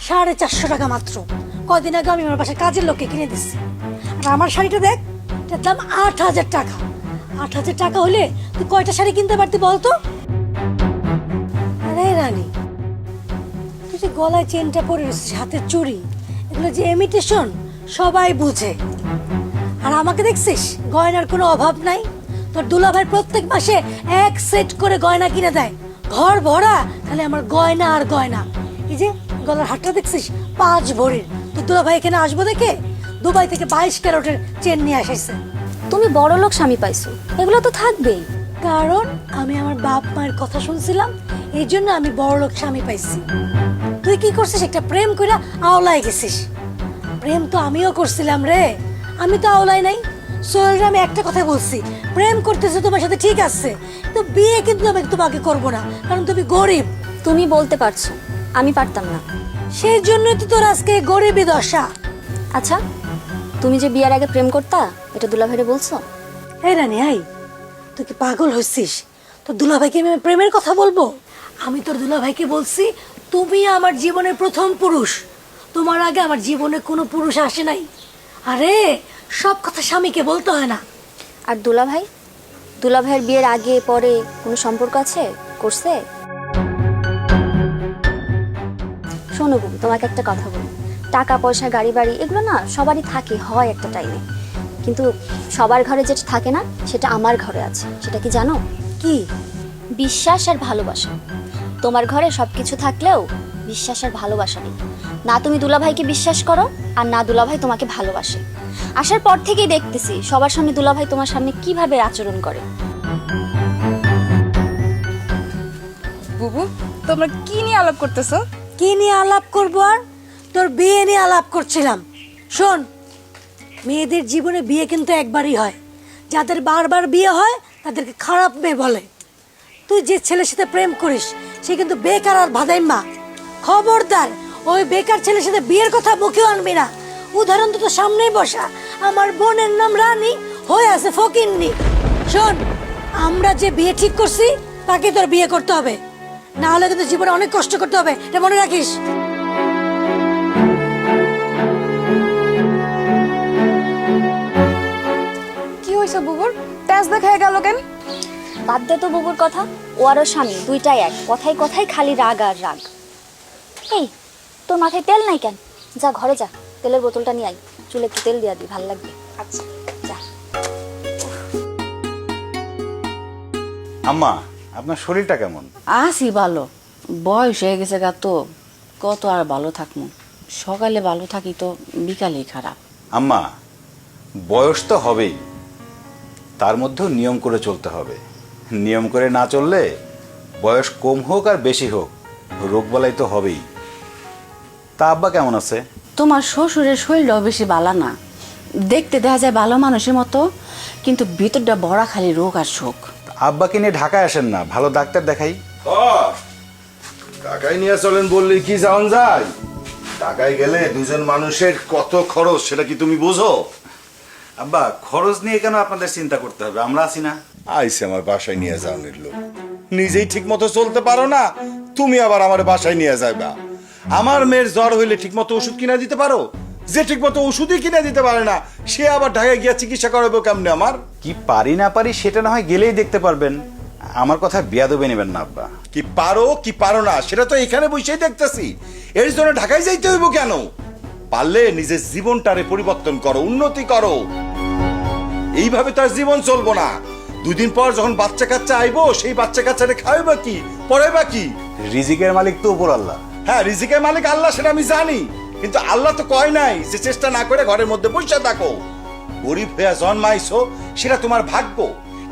450 টাকা মাত্র। কদিন আগে আমি আমার বাসায় কাজের লোককে কিনে দিচ্ছি। আর আমার শাড়িটা দেখ, এটার দাম 8000 টাকা। 8000 টাকা হলে তুই কয়টা শাড়ি কিনতে পারতি বলতো? আরে রানী, তুই যে গলায় চেনটা পরে রয়েছিস, হাতের চুড়ি, এগুলো যে ইমিটেশন সবাই বুঝে। আর আমাকে দেখছিস, গয়নার কোনো অভাব নাই। তোর দুলাভাই প্রত্যেক মাসে 1 সেট করে গয়না কিনে দেয়, ঘর ভরা তাহলে আমার গয়না আর গয়না। এই যে গলার হাটটা দেখছিস, 5 ভরির। তোর দুলাভাই এখানে আসবো দেখে দুবাই থেকে 22 ক্যারেটের চেন নিয়ে আসিস। তুমি বড় লোক স্বামী পাইছো, এগুলো তো থাকবেই। কারণ আমি আমার বাপ মায়ের কথা শুনছিলাম, এই জন্য আমি বড়লোক স্বামী পাইছি। তুই কি করছিস? একটা প্রেম কইরা আওলায় গেছিস। প্রেম তো আমিও করছিলাম রে, আমি তো আওলায় নাই। সোহেলরে আমি একটা কথা বলছি, প্রেম করতেছে তোমার সাথে ঠিক আছে, তো বিয়ে কিন্তু আমি তোমাকে করবো না, কারণ তুমি গরিব। তুমি বলতে পারছো, আমি পারতাম না। সেই জন্যই তো তোর আজকে গরিবই দশা। আচ্ছা, তুমি যে বিয়ের আগে প্রেম করতা, এটা দুলাভাইরে বলছো? এই রানী, আই তুই কি পাগল হচ্ছিস? তোর দুলাভাইকে আমি প্রেমের কথা বলবো? আমি তোর দুলাভাইকে বলছি, তুমি আমার জীবনের প্রথম পুরুষ, তোমার আগে আমার জীবনে কোনো পুরুষ আসে নাই। আরে সব কথা স্বামীকে বলতে হয় না। আর দুলাভাই, দুলাভাইয়ের বিয়ের আগে পরে কোনো সম্পর্ক আছে, করছে? শোনো বুবু, তোমাকে একটা কথা বলি, টাকা পয়সা গাড়ি বাড়ি এগুলো না সবারই থাকে, হয় একটা টাইমে, কিন্তু সবার ঘরে যেটা থাকে না সেটা আমার ঘরে আছে। সেটা কি জানো? কি? বিশ্বাস আর ভালোবাসা। তোমার ঘরে সবকিছু থাকলেও বিশ্বাস আর ভালোবাসা নেই। না তুমি দুলাভাইকে বিশ্বাস করো, আর না দুলাভাই তোমাকে ভালোবাসে। আসার পর থেকেই দেখতেছি সবার সামনে দুলাভাই তোমার সামনে কিভাবে আচরণ করে। বুবু, তোমরা কি নিয়ে আলাপ করতেছো? কি নিয়ে আলাপ করবো? আর তোর বিয়ে নিয়ে আলাপ করছিলাম। শোন, মেয়েদের জীবনে বিয়ে কিন্তু একবারই হয়। যাদের বারবার বিয়ে হয় তাদেরকে খারাপ মেয়ে বলে। তুই যে ছেলের সাথে প্রেম করিস সে কিন্তু বেকার আর ভাদাইমা। খবরদার ওই বেকার ছেলের সাথে বিয়ের কথা মুখেও আনবি না। উদাহরণ তো তোর সামনেই বসা, আমার বোনের নাম রানী, হয়ে আছে ফকিন্নি। শোন, আমরা যে বিয়ে ঠিক করছি তাকে তোর বিয়ে করতে হবে, না হলে কিন্তু জীবনে অনেক কষ্ট করতে হবে, এটা মনে রাখিস। কি হয়েছে বুবুর? তেজ দেখায় গেল কেন? বাদ দে তো বুবুর কথা, ও আর ওর স্বামী দুইটাই এক, কথায় কথায় খালি রাগ আর রাগ। এই, তোর মাথায় তেল নাই কেন? যা ঘরে যা, তেলের বোতলটা নিয়ে আই, চুলে একটু তেল দিয়া দি, ভাল লাগবে। আচ্ছা যা। আম্মা, আপনার শরীরটা কেমন? আসি ভালো, বয়স হয়ে গেছে গা তো, কত আর ভালো থাকবো। সকালে ভালো থাকি তো বিকালেই খারাপ। আম্মা, বয়স তো হবেই, তার মধ্যেও নিয়ম করে চলতে হবে। নিয়ম করে না চললে বয়স কম হোক আর বেশি হোক, রোগবালাই তো হবেই। তা আব্বা কেমন আছে? তোমার শ্বশুরের শরীরটাও বেশি ভালো না, দেখতে দেখা যায় ভালো মানুষের মতো, কিন্তু ভিতরটা ভরা খালি রোগ আর শোক। আব্বাকে নিয়ে ঢাকায় আসেন না, ভালো ডাক্তার দেখাই। ঢাকায় নিয়ে চলেন বললে কি যাওন যায়? ঢাকায় গেলে দুজন মানুষের কত খরচ সেটা কি তুমি বুঝো? আব্বা, খরচ নিয়ে কেন আপনাদের চিন্তা করতে হবে? আমরা আছি না। আইসে আমার বাসায় নিয়ে যাও নির্লো, নিজেই ঠিক মতো চলতে পারো না, তুমি আবার আমার বাসায় নিয়ে যাইবা। আমার মেয়ের জ্বর হইলে ঠিক মতো ওষুধ কিনে দিতে পারো? যে ঠিক মতো ওষুধই কিনে দিতে পারে না, সে আবার ঢাকায় গিয়ে চিকিৎসা করাবো কেমনে? আমার কি পারি না পারি সেটা না হয় গেলেই দেখতে পারবেন, আমার কথা বেয়াদবে নেবেন না আব্বা। কি পারো কি পারো না সেটা তো এখানে বসেই দেখতেছি। এর জন্য ঢাকায় যাইতে হইব কেন? পারলে নিজের জীবনটারে পরিবর্তন করো, উন্নতি করো। এইভাবে তো আর জীবন চলবো না। 2 দিন পর যখন বাচ্চা কাচ্চা আইবো, সেই বাচ্চা কাচ্চারে খাওয়াইবা কি, পড়াইবা কি? রিজিকের মালিক তো উপর আল্লাহ। হ্যাঁ, রিজিকের মালিক আল্লাহ, সেটা আমি জানি, কিন্তু আল্লাহ তো কয় নাই যে চেষ্টা না করে ঘরের মধ্যে বসে থাকো। গরিব হয়ে জন্মাইছো সেটা তোমার ভাগ্য,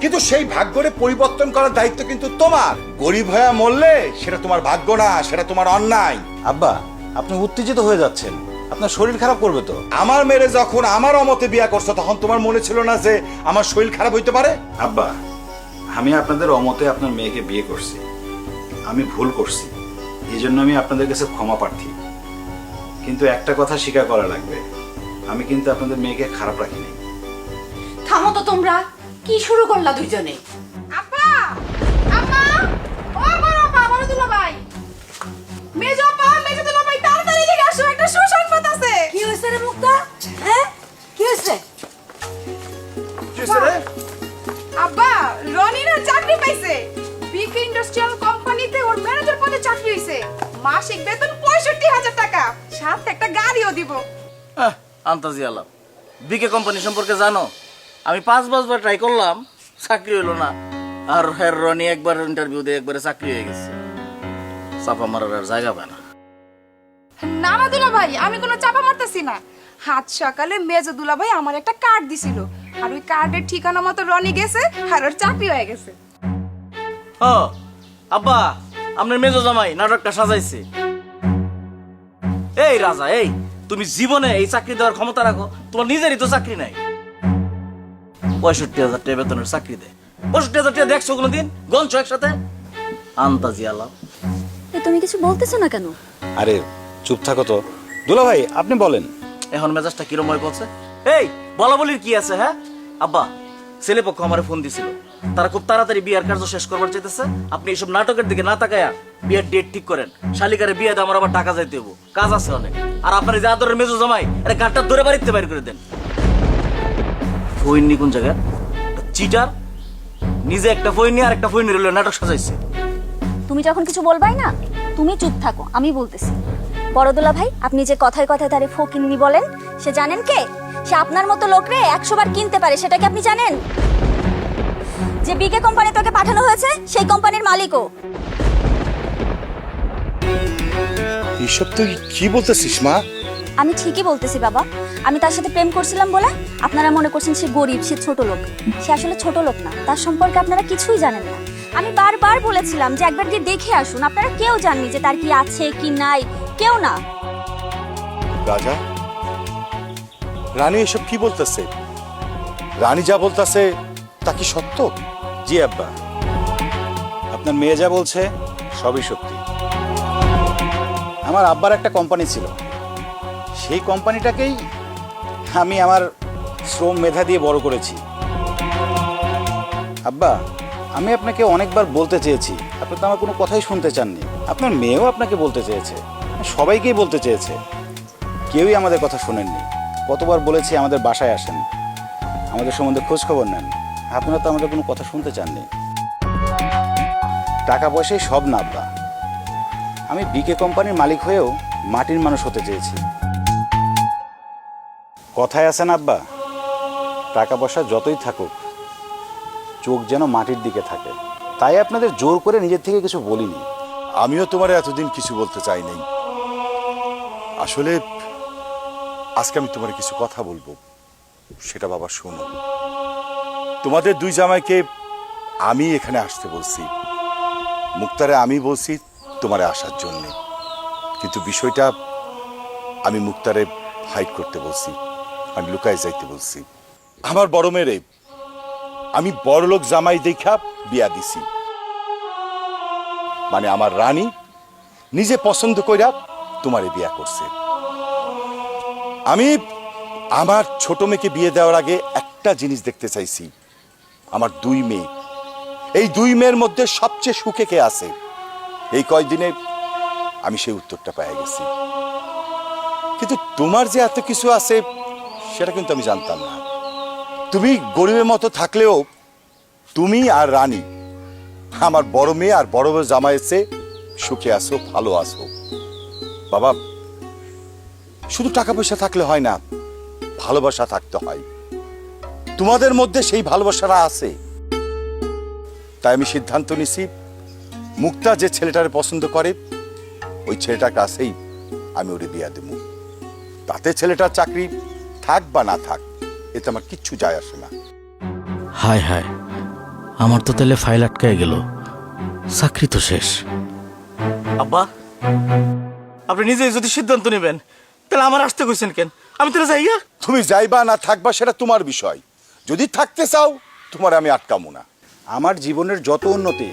কিন্তু সেই ভাগ্যরে পরিবর্তন করার দায়িত্ব কিন্তু তোমার। গরিব হয়ে মরলে সেটা তোমার ভাগ্য না, সেটা তোমার অন্যায়। আব্বা, আপনি উত্তেজিত হয়ে যাচ্ছেন, আপনার শরীর খারাপ করবে তো। আমার মেয়ে যখন আমার অমতে বিয়া করছো, তখন তোমার মনে ছিল না যে আমার শরীর খারাপ হইতে পারে? আব্বা, আমি আপনাদের অমতে আপনার মেয়েকে বিয়ে করছি, আমি ভুল করছি, এই জন্য আমি আপনাদের কাছে ক্ষমা প্রার্থী। কিন্তু একটা কথা স্বীকার করা লাগবে, আমি কিন্তু আপনাদের মেয়েকে খারাপ রাখিনি। থামো তো তোমরা, কি শুরু করলা দুইজনে? আপা, আম্মা, ও বড় আপা, বড় দুলাভাই, মেজো আপা, মেজো দুলাভাই, তাড়াতাড়ি এদিকে আসো, একটা সুসংবাদ আছে। কি হয়েছে রে মুক্তা? হ্যাঁ, কি হয়েছে? কি হয়েছে রে? আব্বা, রনিরা চাকরি পাইছে, বিকে ইন্ডাস্ট্রিয়াল কোম্পানিতে ওর ম্যানেজার পদে চাকরি হইছে। মাসিক বেতন 65,000 টাকা, সাথে একটা গাড়িও দিব। আন্তাজি আলাপ, বিকে কোম্পানি সম্পর্কে জানো? আমি 5 বার ট্রাই করলাম, চাকরি হলো না। আর হের রনি একবার ইন্টারভিউ দিয়ে একবারে চাকরি হয়ে গেছে। চাপা মারার আর জায়গা পায় না। না না দুলাভাই, আমি কোনো চাপা মারতেছি না। হাত সকালে মেজো দুলাভাই আমার একটা কার্ড দিছিল, আর ওই কার্ডের ঠিকানা মতো রনি গেছে, আর ওর চাকরি হয়ে গেছে। ও আব্বা, আপনার মেজো জামাই নাটকটা সাজাইছে। এই রাজা, এই তুমি জীবনে এই চাকরি দেওয়ার ক্ষমতা রাখো? তোমার নিজেরই তো চাকরি নাই। 65,000 টাকা বেতনের চাকরি দেয়। 65,000 টাকা দেখছো কোনোদিন? গনছো একসাথে? আন্তাজি আলাপ। তুমি কিছু বলতেছো না কেন? আরে চুপ থাকো তো। দুলা ভাই, আপনি বলেন। এখন মেজাজটা কিরম হয়ে পড়ছে? এই বলা বলির কি আছে? হ্যাঁ আব্বা, ছেলে পক্ষ আমার ফোন দিছিল, তারা খুব তাড়াতাড়ি বিয়ার কার্য শেষ করবার চাইতেছে। আপনি এইসব নাটকের দিকে না তাকায়া বিয়ের ডেট ঠিক করেন। শালিকারে বিয়ে দিয়ে আমার আবার টাকা যাইতে হবো, কাজ আছে অনেক। আর আপনার যে আদরের মেজো জামাই, এটা গাঁটটা ধরে বাড়িতে বাইর করে দেন। ফইনি কোন জায়গায়? চিটার নিজে একটা ফইনি আর একটা ফইনি রইল নাটক সাজাইছে। তুমি যখন কিছু বলবাই না, তুমি চুপ থাকো, আমি বলতেছি। বড়দুলা ভাই, আপনি যে কথায় কথায় তারে ফকিন্নি বলেন, সে জানেন কে? সে আপনার মতো লোকরে 100 বার কিনতে পারে, সেটা কি আপনি জানেন? যে বিকে কোম্পানি তোকে পাঠানো হয়েছে, সেই কোম্পানির মালিকও। এইসব তুই কি বলতেছিস মা? আমি ঠিকই বলতেছি বাবা। আমি তার সাথে প্রেম করছিলাম বলে আপনারা মনে করছেন সে গরিব, সে ছোট লোক। সে আসলে ছোট লোক না, তার সম্পর্কে আপনারা কিছুই জানেন না। আমি বারবার বলেছিলাম যে একবার গিয়ে দেখে আসুন, আপনারা কেউ জাননি যে তার কি আছে কি নাই, কেউ না। রাজা, রানী এসব কি বলতেছে? রানী যা বলতেছে তা কি সত্য? জি আব্বা, আপনার মেয়ে যা বলছে সবই সত্যি। আমার আব্বার একটা কোম্পানি ছিল, সেই কোম্পানিটাকেই আমি আমার শ্রম মেধা দিয়ে বড় করেছি। আব্বা, আমি আপনাকে অনেকবার বলতে চেয়েছি, আপনি তো আমার কোনো কথাই শুনতে চাননি। আপনার মেয়েও আপনাকে বলতে চেয়েছে, সবাইকেই বলতে চেয়েছে, কেউই আমাদের কথা শোনেননি। কতবার বলেছি আমাদের বাসায় আসেন, আমাদের সম্বন্ধে খোঁজ খবর নেন, আপনারা তো আমাদের কোনো কথা শুনতে চাননি। টাকা পয়সাই সব না আব্বা, আমি বিকে কোম্পানির মালিক হয়েও মাটির মানুষ হতে চেয়েছি। কথায় আছে না আব্বা, টাকা পয়সা যতই থাকুক চোখ যেন মাটির দিকে থাকে। তাই আপনাদের জোর করে নিজের থেকে কিছু বলিনি। আমিও তোমার এতদিন কিছু বলতে চাই নাই। আসলে আজকে আমি তোমার কিছু কথা বলবো, সেটা বাবা শোনো। তোমাদের দুই জামাইকে আমি এখানে আসতে বলছি, মুক্তারে আমি বলছি তোমারে আসার জন্যে, কিন্তু বিষয়টা আমি মুক্তারে হাইড করতে বলছি, আমি লুকায় যাইতে বলছি। আমার বড় মেয়েরে আমি বড়লোক জামাই দেখা বিয়া দিছি, মানে আমার রানী নিজে পছন্দ কইরা তোমারে বিয়া করছে। আমি আমার ছোট মেয়েকে বিয়ে দেওয়ার আগে একটা জিনিস দেখতে চাইছি, আমার দুই মেয়ে, এই দুই মেয়ের মধ্যে সবচেয়ে সুখে কে আছে। এই কয়দিনে আমি সেই উত্তরটা পেয়ে গেছি, কিন্তু তোমার যে এত কিছু আছে সেটা কিন্তু আমি জানতাম না। তুমি গরিবের মতো থাকলেও তুমি আর রানী আমার বড় মেয়ে আর বড় জামাই এসে সুখে আসো, ভালো আসো। বাবা, শুধু টাকা পয়সা থাকলে হয় না, ভালোবাসা থাকতে হয়। তোমাদের মধ্যে সেই ভালোবাসাটা আছে, তাই আমি সিদ্ধান্ত নিছি মুক্তা যে ছেলেটারে পছন্দ করে ওই ছেলেটার কাছেই আমি ওরে বিয়া দেব। তাতে ছেলেটার চাকরি থাক বা না থাক এতে আমার কিচ্ছু যায় আসে না। হায় হায়, আমার তো তাহলে ফাইল আটকায় গেল, চাকরি তো শেষ। আব্বা, আপনি নিজেই যদি সিদ্ধান্ত নেবেন তাহলে আমার আসতে কইছেন কেন? আমি তাহলে যাইয়া। তুমি যাইবা না থাকবা সেটা তোমার বিষয়, যদি থাকতে চাও তোমার আমি আটকামো না। আমার জীবনের যত উন্নতি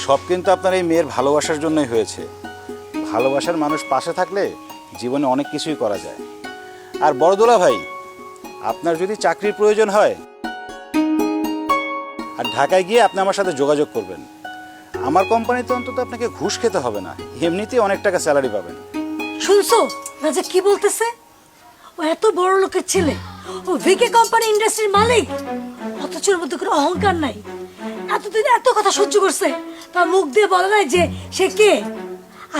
সব কিন্তু আপনার এই মেয়ের ভালোবাসার জন্যই হয়েছে। ভালোবাসার মানুষ পাশে থাকলে জীবনে অনেক কিছুই করা যায়। আর বড়দোলা ভাই, আপনার যদি চাকরির প্রয়োজন হয় আর ঢাকায় গিয়ে আপনি আমার সাথে যোগাযোগ করবেন। আমার কোম্পানিতে অন্তত আপনাকে ঘুষ খেতে হবে না, এমনিতেই অনেক টাকা স্যালারি পাবেন। শুনছো রাজা কি বলতেছে? ও এত বড় লোকের ছেলে, ও ভিকে কোম্পানি ইন্ডাস্ট্রির মালিক, অথচ ওর মধ্যে কোনো অহংকার নাই। এতদিন এত কথা সহ্য করছে, তার মুখ দিয়ে বলে নাই যে সে কে।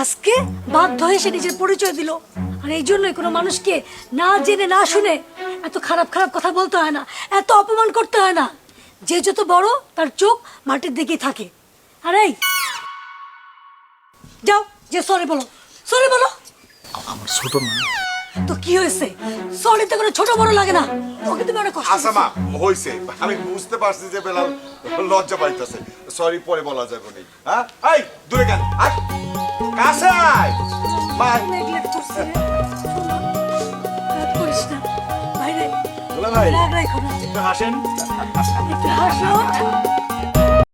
আজকে বাধ্য হয়ে সে নিজের পরিচয় দিল। আর এই জন্যই কোনো মানুষকে না জেনে না শুনে এত খারাপ খারাপ কথা বলতে হয় না, এত অপমান করতে হয় না। যে যত বড় তার চোখ মাটির দিকেই থাকে। আর এই যাও, যে সরি বলো, সরি বলো। আমার ছোট মা। তো কি হয়েছে? সরিতে কোনো ছোট বড় লাগে না, ওকে তুমি অনেক কষ্ট আচ্ছা মা, হইছে, আমি বুঝতে পারছি যে বেলাল লজ্জা পাইতেছে, সরি পরে বলা যাবে না। হ্যাঁ, এই দূরে কেন, আয় কাছে আয়। মা, নেগলেক্ট করছে। রাগ করিস না বাইরে, দুলা ভাই রাগ রাখো না, একটু হাসেন। একটু হাসো।